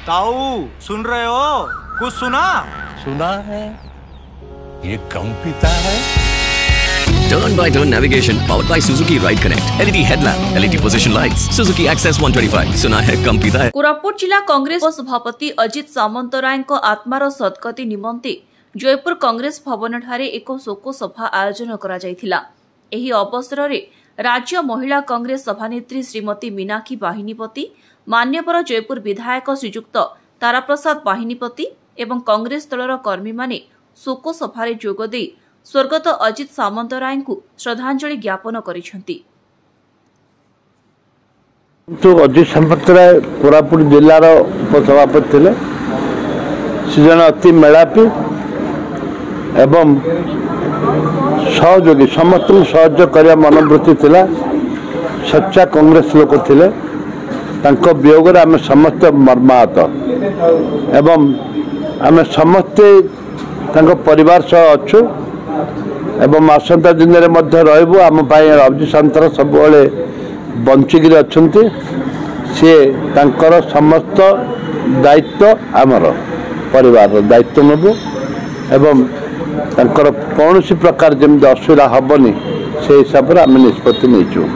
ताऊ सुन रहे हो? कुछ सुना? सुना है, ये कम पीता है। Turn by turn navigation powered by Suzuki Ride Connect. LED headlamp, LED position lights, Suzuki Access 125. सुना है कम पीता है। कोरापुट जिला कांग्रेस सभापति अजित सामंतराय आत्मार सद्गति निमंते जयपुर कांग्रेस भवन ठारे एक शोक सभा आयोजन करा जायथिला। एही अवसर रे राज्य महिला कांग्रेस सभानेत्री श्रीमती मीनाक्षी बाहिनीपति, मान्यवर जयपुर विधायक श्रीजुक्त ताराप्रसाद बाहिनीपति एवं कांग्रेस दलर कर्मी माने शोक सभारे जोग देई स्वर्गत अजित सामंतराय को श्रद्धांजलि ज्ञापन करिसेंती। अजित सामंतराय कोरापुट जिलार उपसभापति थे। से जन अति मेलापी एवं सहयोगी, समस्त सहयोग करने मनोवृत्ति थिला। सच्चा कांग्रेस लोक थिले। तांको वियोग रे आमे समस्त मर्माहत एवं आमे समस्ते तांको परिवार सह अच्छु एवं आसंता दिन में रही आम अजित सामंतराय सब बंचिकी अच्छा। सी तांकर समस्त दायित्व आमर परिवार दायित्व नेबु एवं तांकर कौन प्रकार जमी असुविधा हेनी से हिसाब से आम निष्पत्ति नहीं।